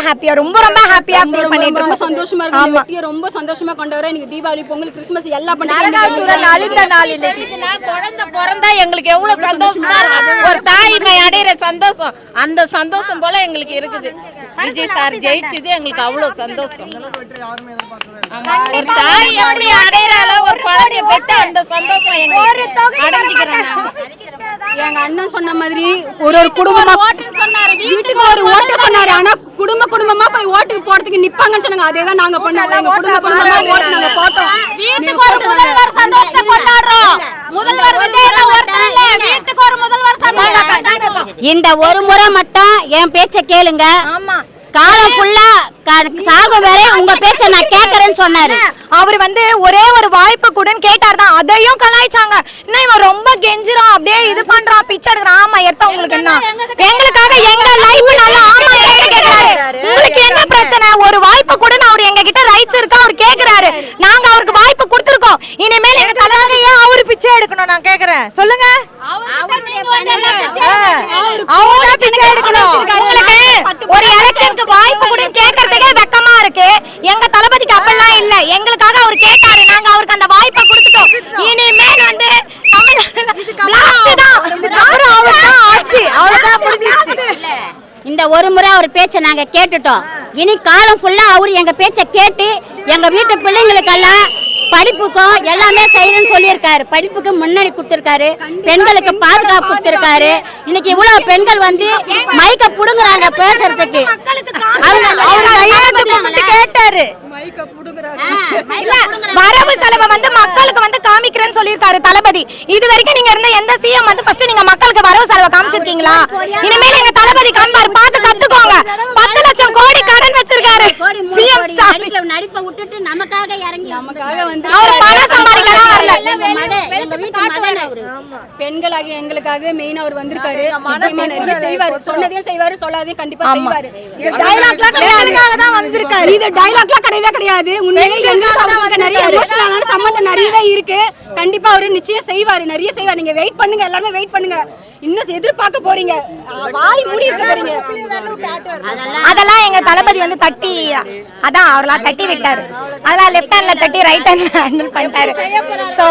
ஹாப்பியா ரொம்ப ஹாப்பியா ஃபீல் பண்ணிட்டு இருக்கோம். சந்தோஷமா இருக்கு. வெற்றியை ரொம்ப சந்தோஷமா கொண்டாடுறோம். இன்னைக்கு தீபாவளி, பொங்கல், கிறிஸ்மஸ் எல்லா நரகாசுரன் அழிந்த நாள் இன்னைக்கு. குழந்தை பிறந்தா எங்களுக்கு எவ்வளவு சந்தோஷமா இருக்கும். ஒரு தாய்மை அடையிற சந்தோஷம், அந்த சந்தோஷம் போல எங்களுக்கு இருக்குது. விஜய் சார் ஜெயிச்சது எங்களுக்கு அவ்வளவு சந்தோஷம். ஒரு தாய் எப்படி அடையிறால ஒரு குழந்தைய பெற்று அந்த சந்தோஷம் எங்களுக்கு அடைஞ்சிக்கிறோம். எங்க அண்ணன் சொன்ன மாதிரி ஒரு குடும்பமா வீட்டுக்கு ஒரு ஓட்டு சொன்னாரு. ஆனா குடும்பமா போய் ஓட்டுக்கு போறதுக்கு நிப்பாங்கன்னு சொன்னாங்க. அதேதான் நாங்க பண்ணோம். எங்க குடும்பமா ஓட்டு நாங்க போட்டோம். வீட்டுக்கு ஒரு முதல்வர் சந்தோஷத்தை கொண்டாடுறோம். முதல்வர் விஜய் ஒருத்தர் இல்ல, வீட்டுக்கு ஒரு முதல்வர் சந்தோஷம். இந்த ஒரு முறை மட்டும் என் பேச்ச கேளுங்க. ஆமா, காலம் ஃபுல்லா சாகும் வரை உங்க பேச்ச நான் கேக்குறேன்னு சொன்னாரு. அவர் வந்து ஒரே ஒரு வாய்ப்பு கூடன்னு கேட்டார் தான். அதையும் கலாய்ச்சாங்க. இன்னும் இவன் ரொம்ப கெஞ்சிரான், அப்படியே இது பண்றான், பிச்சை எடுக்கிறான். ஆமா எடுத்தா உங்களுக்கு என்ன, எங்களுக்காக எங்க லைஃப் நல்லா. ஆமா கேக்குறாரு. உங்களுக்கு என்ன பிரச்சனை? ஒரு வாய்ப்பு கூடன்னு அவர் எங்க கிட்ட ரைட்ஸ் இருக்கா அவர் கேக்குறாரு. நாங்க அவருக்கு வாய்ப்பு கொடுத்துருக்கோம். இனிமேல் எங்க தலைமையே அவரு பிச்சை எடுக்கணும். நான் கேக்குறேன், சொல்லுங்க. அவர்தான் பிச்சை எடுக்கணும். உங்களுக்கு ஒரு எலெக்ஷனுக்கு வாய்ப்பு கூடன்னு கேட்கறதுக்கே வெக்கமா இருக்கு. எங்க தளபதிக்கு அப்பெல்லாம் இல்ல. எங்களுக்காக அவர் கேட்டாரு, நாங்க அவருக்கு அந்த வாய்ப்பை கொடுத்துட்டோம். இனிமேல் வந்து இந்த ஒரு முறை அவர் பேச்ச நாங்க கேட்டுட்டோம். இனி காலம் ஃபுல்லா அவர் எங்க பேச்ச கேட்டு எங்க வீட்டு பிள்ளைங்களுக்கெல்லாம் படிப்புக்கும் எல்லாமே செய்யணும்னு சொல்லியிருக்காரு. படிப்புக்கு முன்னாடி கொடுத்திருக்காரு. பெண்களுக்கு பாதுகாப்பு கொடுத்திருக்காரு. இன்னைக்கு இவ்வளவு பெண்கள் வந்து மைக்க புடுங்குறாங்க பேசுறதுக்கு. கேட்டாரு வரவு செலவை வந்து மக்களுக்கு வந்து காமிக்கிறேன்னு சொல்லியிருக்காரு தளபதி. இது வரைக்கும் நீங்க இருந்த எந்த சிஎம் வந்து ஃபர்ஸ்ட் நீங்க மக்களுக்கு வரவு செலவை காமிச்சிருக்கீங்களா? இனிமேல் எங்க தளபதி காண்பார், பார்த்து கத்துக்கோங்க. 10 லட்சம் கோடி கடன் வச்சிருக்காரு சிஎம் ஸ்டாலின். நடிப்பை விட்டுட்டு நமக்காக இறங்கி வந்து அவர் பணம் சம்பாதிக்கலாம் வரல. பெண்களாக எங்களுக்காக மெயினா அவர் வந்திருக்காரு. நிறைய செய்வாரு. சொன்னதையும் செய்வாரு, சொல்லாதையும் கண்டிப்பா செய்வாரு. இது டயலாக்லாம் கிடையவே கிடையாது. நிறைய எமோஷனலான சம்பந்தம் நிறையவே இருக்கு. கண்டிப்பா அவரு நிச்சயம் செய்வாரு, நிறைய செய்வாரு. நீங்க வெயிட் பண்ணுங்க, எல்லாரும் வெயிட் பண்ணுங்க. இன்னும் எதிர்பார்க்க போறீங்க, வாய் மூடி இருக்க போறீங்க. அதெல்லாம் எங்க தளபதி வந்து தட்டி, அதான் அவரெல்லாம் தட்டி விட்டாரு. அதெல்லாம் லெஃப்ட் ஹேண்ட்ல தட்டி ரைட் ஹேண்ட்ல ஹேண்டில் பண்ணிட்டாரு. சோ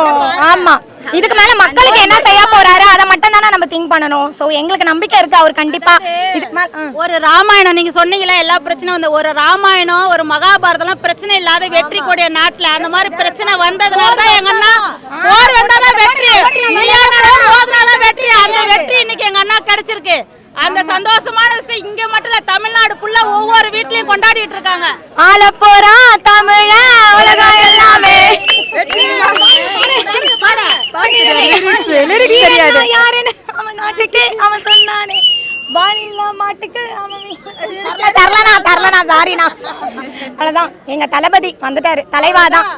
ஆமா, இதுக்கு மேல மக்களுக்கு என்ன செய்ய போறாரு அதை மட்டும் தானே நம்ம திங்க் பண்ணணும். சோ எங்களுக்கு நம்பிக்கை இருக்கு அவர் கண்டிப்பா இதுக்கு மேல. ஒரு ராமாயணம் நீங்க சொன்னீங்களா, எல்லா பிரச்சனையும் வந்து ஒரு ராமாயணம் ஒரு மகாபாரதம் பிரச்சனை இல்லாத வெற்றி கூடிய நாட்டுல அந்த மாதிரி பிரச்சனை வந்ததுனால தான் எங்க அண்ணா போர் வந்தாதான் வெற்றி, வெற்றி. அந்த வெற்றி இன்னைக்கு எங்க அண்ணா கிடைச்சிருக்கு. அந்த சந்தோஷமான விஷயம் இங்க மட்டும் இல்ல, தமிழ்நாடு ஃபுல்லா ஒவ்வொரு வீட்லயும் கொண்டாடிட்டு இருக்காங்க. ஆள போறா தமிழ உலகம் எல்லாமே. யாருன்னு அவன் நாட்டுக்கு அவன் சொன்னானே, வானிலா மாட்டுக்கு தரலனா சாரினா. அவ்வளவுதான், எங்க தளபதி வந்துட்டாரு, தலைவாதான்.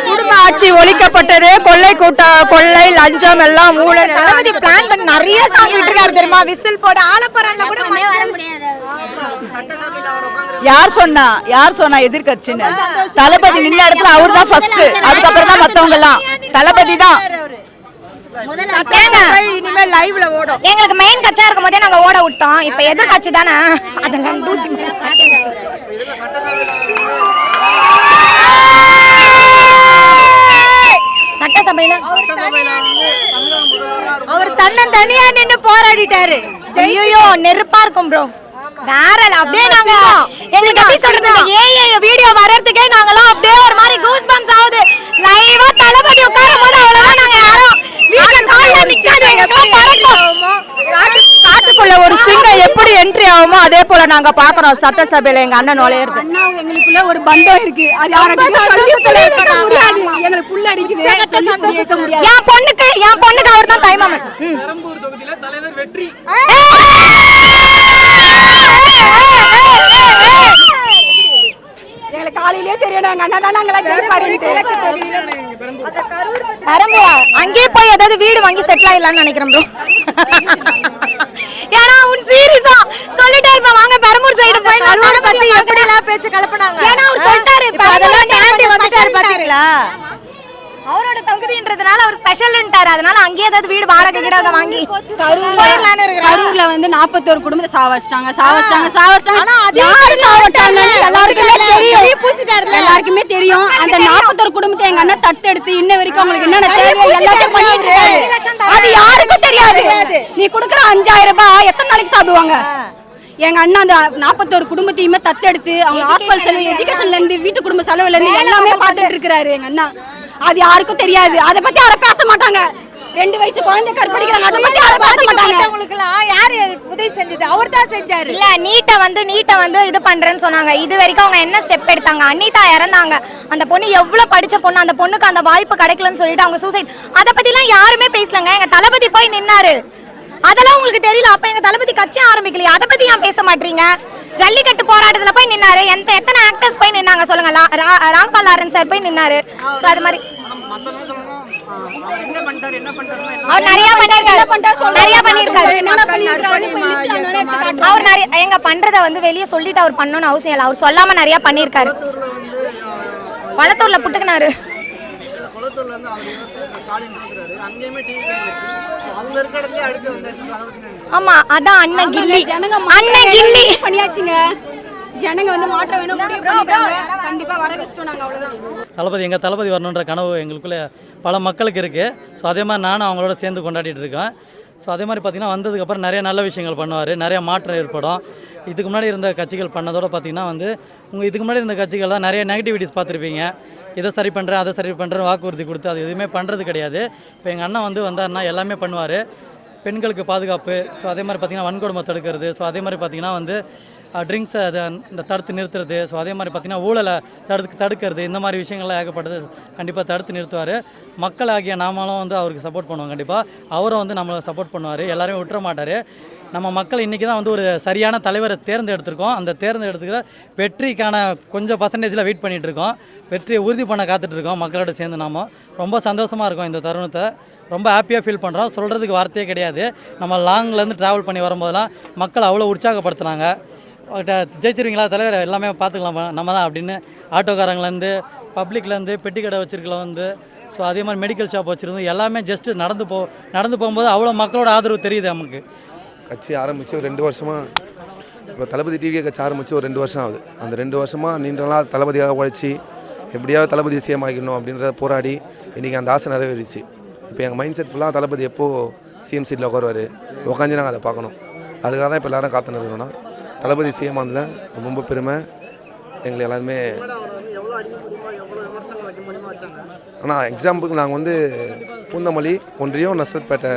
குடும்ப ஆட்சி ஒழிக்கப்பட்டது, கொள்ளை லஞ்சம் எல்லாம் ஊழல். தளபதி பிளான் பண்ணி நிறைய சாங் விட்டுருக்காரு தெரியுமா? விசில் போட ஆலப்பறன்ல கூட யார் சொன்னா எதிர்கட்சின்னு? தளபதி நின்ன இடத்துல அவர் தான் ஃபர்ஸ்ட், அதுக்கப்புறம் தான் மத்தவங்க எல்லாம். தளபதி தான். இனிமே லைவ்ல ஓடும். எங்களுக்கு மெயின் கட்சியா இருக்கும் போதே நாங்க ஓட விட்டோம். இப்ப எதிர்கட்சி தானே, அதெல்லாம் தூசி. சட்டசபையில அவர் தனியா நின்னு போராடிட்டாரு. ஐயோ நெருப்பா இருக்கும் ப்ரோ, வேற அப்படியே. நாங்க எங்களுக்கு எப்படி சொல்றது, வீடியோ வர்றதுக்கே நாங்கெல்லாம் அப்படியே ஒரு மாதிரி கூஸ் பம்ப்ஸ் ஆகுது. லைவா தளபதி உட்காரும் போது அவ்வளவா நாங்க யாரும் வீட்ல கால்ல நிக்காது, எங்களுக்கெல்லாம் பறக்கும். காட்டுக்குள்ள ஒரு சிங்கம் எப்படி என்ட்ரி ஆகுமோ அதே போல நாங்க பாக்குறோம் சட்டசபையில எங்க அண்ணன் நுழையிறது. அண்ணா எங்களுக்குள்ள ஒரு பந்தம் இருக்கு, அது எங்களுக்கு புள்ள இருக்குது. என் பொண்ணுக்கு அவர் தான் தாய்மாமன். பெரம்பூர் தொகுதியில தலைவர் வெற்றி. எங்களுக்கு காலையிலே தெரியும் நாங்க அண்ணா தான் நாங்களா ஜெயிப்பாரு. அங்கே போய் ஏதாவது வீடு வாங்கி செட்டில் ஆயிடலாம்னு நினைக்கிறேன் ப்ரோ. ஏன்னா உன் சீரியஸா சொல்லிட்டே இருப்பேன், வாங்க பெரம்பூர் சைடு போய் கரூரை பத்தி எப்படி எல்லாம் பேச்சு கலப்புனாங்க. ஏன்னா அவர் சொல்லிட்டாரு, அதெல்லாம் தாண்டி வந்துட்டாரு பாத்தீங்களா? அவரோட தொகுதின்றதுனால அவர் ஸ்பெஷல்ன்றாரு. அதனால அங்கேயே ஏதாவது வீடு வாடகை கிடாக வாங்கி போயிடலான்னு இருக்கிறாரு. கரூர்ல வந்து 41 குடும்பத்தை சாவச்சிட்டாங்க. ஆனா அதே யாரு சாவச்சாங்கன்னு எல்லாருக்குமே தெரியும். பூசிட்டாருல. எல்லாருக்குமே தெரியும். அந்த 41 குடும்பத்தை எங்க அண்ணன் தத்தெடுத்து இன்ன வரைக்கும் அவங்களுக்கு என்னென்ன தேவை எல்லாத்தையும் பண்ணிட்டு இருக்காரு. அது யாருக்கும் தெரியாது. நீ கொடுக்குற 5000 ரூபாய் எத்தனை நாளைக்கு சாப்பிடுவாங்க? எங்க அண்ணா அந்த 41 குடும்பத்தையுமே தத்தெடுத்து அவங்க ஹாஸ்பிட்டல் செலவு, எஜுகேஷன்ல இருந்து, வீட்டு குடும்ப செலவுல இருந்து எல்லாமே பார்த்துட்டு இருக்காரு எங்க அண்ணா. அது யாருக்கும் தெரியாது. அதை பத்தி யாரும் பேச மாட்டாங்க. 2 வயசு குழந்தை கற்பழிக்கிறாங்க. அதை பத்தி யாரும் பேச மாட்டாங்க. உங்களுக்குலாம் யாரு உதவி செஞ்சது? அவர் தான் செஞ்சாரு. இல்ல நீட்டை வந்து இது பண்றேன்னு சொன்னாங்க. இது வரைக்கும் அவங்க என்ன ஸ்டெப் எடுத்தாங்க? அனிதா இறந்தாங்க. அந்த பொண்ணு எவ்வளவு படிச்ச பொண்ணு, அந்த பொண்ணுக்கு அந்த வாய்ப்பு கிடைக்கலன்னு சொல்லிட்டு அவங்க சூசைட். அதை பத்தி எல்லாம் யாருமே பேசலங்க. எங்க தளபதி போய் நின்னாரு. அதெல்லாம் உங்களுக்கு தெரியல. அப்ப எங்க தளபதி கட்சி ஆரம்பிக்கலையா? அதை பத்தி ஏன் பேச மாட்டீங்க? ஜல்லிக்கட்டு போராட்டத்துல போய் நின்னாரு. எத்தனை ஆக்டர்ஸ் போய் நின்னாங்க சொல்லுங்க? ராம்பால் லாரன்ஸ் சார் போய் நின்னாரு. சோ அது மாதிரி அவர் நிறைய பண்ணிருக்காரு. அவர் நிறைய எங்க பண்றத வந்து வெளியே சொல்லிட்டு அவர் பண்ணணும்னு அவசியம் இல்லை. அவர் சொல்லாம நிறைய பண்ணிருக்காரு. பழத்தூர்ல புட்டுக்கினாரு. ஆமா அதான் அண்ணன் கில்லி. அண்ணன் கில்லி பண்ணியாச்சுங்க. ஜனங்க வந்து மாற்றம் வேணும். கண்டிப்பா வர வச்சிட்டோம் நாங்க. அவ்வளவுதான். எங்கள் தளபதி வரணுன்ற கனவு எங்களுக்குள்ளே பல மக்களுக்கு இருக்குது. ஸோ அதே மாதிரி நானும் அவங்களோட சேர்ந்து கொண்டாடிட்டு இருக்கேன். ஸோ அதே மாதிரி பார்த்திங்கன்னா வந்ததுக்கப்புறம் நிறைய நல்ல விஷயங்கள் பண்ணுவார். நிறைய மாற்றம் ஏற்படும். இதுக்கு முன்னாடி இருந்த கட்சிகள் பண்ணதோடு பார்த்திங்கன்னா வந்து இதுக்கு முன்னாடி இருந்த கட்சிகள் தான் நிறைய நெகட்டிவிட்டிஸ் பார்த்துருப்பீங்க. இதை சரி பண்ணுறேன், அதை சரி பண்ணுறேன் வாக்குறுதி கொடுத்து அது எதுவுமே பண்ணுறது கிடையாது. இப்போ எங்கள் அண்ணன் வந்தாருன்னா எல்லாமே பண்ணுவார். பெண்களுக்கு பாதுகாப்பு, ஸோ அதே மாதிரி பார்த்திங்கன்னா வன்கொடுமை தடுக்கிறது, ஸோ அதே மாதிரி பார்த்திங்கன்னா வந்து ட்ரிங்க்ஸை அதை இந்த தடுத்து நிறுத்துறது, ஸோ அதே மாதிரி பார்த்திங்கன்னா ஊழலை தடுக்கிறது, இந்த மாதிரி விஷயங்கள்லாம் ஏகப்பட்டது கண்டிப்பாக தடுத்து நிறுத்துவார். மக்களாகிய நாமளும் வந்து அவருக்கு சப்போர்ட் பண்ணுவோம். கண்டிப்பாக அவரும் வந்து நம்மளை சப்போர்ட் பண்ணுவார். எல்லாரையும் விட்டுற மாட்டார். நம்ம மக்கள் இன்றைக்கி தான் வந்து ஒரு சரியான தலைவரை தேர்ந்தெடுத்திருக்கோம். அந்த தேர்ந்தெடுத்துக்கிற வெற்றிக்கான கொஞ்சம் பர்சன்டேஜில் வெயிட் பண்ணிகிட்ருக்கோம். வெற்றியை உறுதி பண்ண காத்துட்ருக்கோம். மக்களோட சேர்ந்து நாம ரொம்ப சந்தோஷமாக இருக்கோம். இந்த தருணத்தை ரொம்ப ஹாப்பியாக ஃபீல் பண்ணுறோம். சொல்கிறதுக்கு வார்த்தையே கிடையாது. நம்ம லாங்லேருந்து ட்ராவல் பண்ணி வரும்போதெல்லாம் மக்கள் அவ்வளோ உற்சாகப்படுத்துனாங்க. ஜெயிச்சிருவீங்களா தலைவர், எல்லாமே பார்த்துக்கலாம் நம்ம தான் அப்படின்னு. ஆட்டோக்காரங்கலேருந்து, பப்ளிக்லேருந்து, பெட்டி கடை வச்சுருக்கலேருந்து, ஸோ அதே மாதிரி மெடிக்கல் ஷாப் வச்சுருந்து எல்லாமே ஜஸ்ட்டு நடந்து போகும்போது அவ்வளோ மக்களோட ஆதரவு தெரியுது நமக்கு. கட்சி ஆரம்பித்து ஒரு 2 வருஷமாக, இப்போ தளபதி டிவிகே கட்சி ஆரம்பித்து ஒரு 2 வருஷம் ஆகுது. அந்த 2 வருஷமாக நீண்ட நாள் தளபதியாக உழைச்சி எப்படியாவது தளபதி சிஎம் ஆகிக்கணும் அப்படின்றத போராடி இன்றைக்கி அந்த ஆசை நிறைவேறிச்சு. இப்போ எங்கள் மைண்ட் செட் ஃபுல்லாக தளபதி எப்போது சிஎம் சீட்டில் உட்காருவார், உட்காந்து நாங்கள் அதை பார்க்கணும். அதுக்காக தான் இப்போ எல்லோரும் காத்து நிறுவனோம்னா தளபதி சிஎம் ஆனதில் ரொம்ப பெருமை எங்களை எல்லாருமே. ஆனால் எக்ஸாம்பிளுக்கு நாங்கள் வந்து பூந்தமல்லி ஒன்றியம் நஸ்ரத்பேட்டை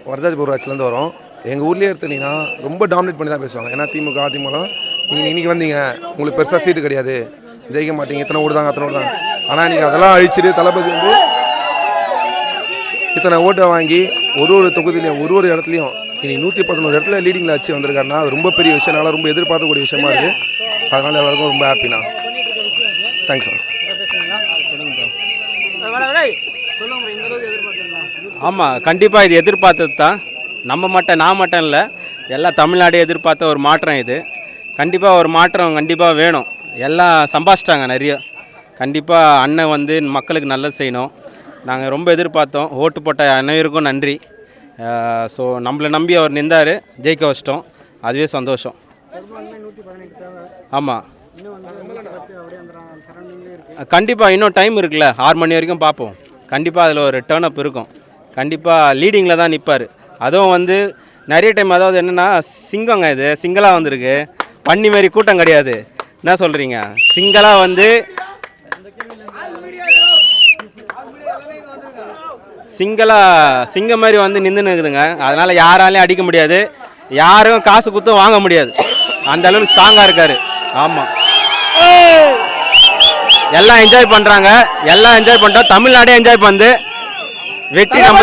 வரதாஜ்பூர் ஊராட்சிலேருந்து வரோம். எங்கள் ஊர்லேயே எடுத்துனீங்கன்னா ரொம்ப டாமினேட் பண்ணி தான் பேசுவாங்க. ஏன்னா திமுக அதிமுகலாம் நீங்கள் இன்றைக்கி வந்தீங்க, உங்களுக்கு பெருசாக சீட்டு கிடையாது, ஜெயிக்க மாட்டீங்க, இத்தனை ஓடு தாங்க அத்தனை ஓடு தாங்க. ஆனால் நீங்கள் அதெல்லாம் அழிச்சிட்டு தளபதி வந்து இத்தனை ஓட்டை வாங்கி ஒரு தொகுதியிலையும் ஒரு இடத்துலையும் இன்றைக்கி 111 இடத்துல லீடிங்கில் வச்சு வந்திருக்காருன்னா அது ரொம்ப பெரிய விஷயம். நல்லா ரொம்ப எதிர்பார்க்கக்கூடிய விஷயமா இருக்குது. அதனால் எல்லாருக்கும் ரொம்ப ஹாப்பிண்ணா. Thanks sir. ஆமாம், கண்டிப்பாக இது எதிர்பார்த்தது தான். நான் மட்டும் இல்லை, எல்லா தமிழ்நாடு எதிர்பார்த்த ஒரு மாற்றம் இது. கண்டிப்பாக ஒரு மாற்றம் கண்டிப்பாக வேணும். எல்லாம் சம்பாதிச்சிட்டாங்க நிறைய. கண்டிப்பாக அண்ணன் வந்து மக்களுக்கு நல்லது செய்யணும். நாங்கள் ரொம்ப எதிர்பார்த்தோம். ஓட்டு போட்ட அனைவருக்கும் நன்றி. ஸோ நம்மளை நம்பி அவர் நின்றார், ஜெயிக்க வச்சிட்டோம். அதுவே சந்தோஷம். ஆமாம், கண்டிப்பாக இன்னும் டைம் இருக்குல்ல, 6 மணி வரைக்கும் பார்ப்போம். கண்டிப்பாக அதில் ஒரு டேர்ன் அப் இருக்கும். கண்டிப்பாக லீடிங்கில் தான் நிற்பார். அதுவும் வந்து நிறைய டைம், அதாவது என்னென்னா சிங்கங்க, இது சிங்களாக வந்திருக்கு, பண்ணி மாரி கூட்டம் கிடையாது. என்ன சொல்கிறீங்க? சிங்களாக வந்து சிங்கம் மாதிரி வந்து நின்றுன்னு இருக்குதுங்க. அதனால் யாராலையும் அடிக்க முடியாது, யாரும் காசு கொடுத்தும் வாங்க முடியாது. அந்த அளவுக்கு ஸ்ட்ராங்காக இருக்கார். ஆமாம், எல்லாம் என்ஜாய் பண்ணுறாங்க, எல்லாம் என்ஜாய் பண்ணுறோம். தமிழ்நாடே என்ஜாய் பண்ணுது. வெற்றி நம்ம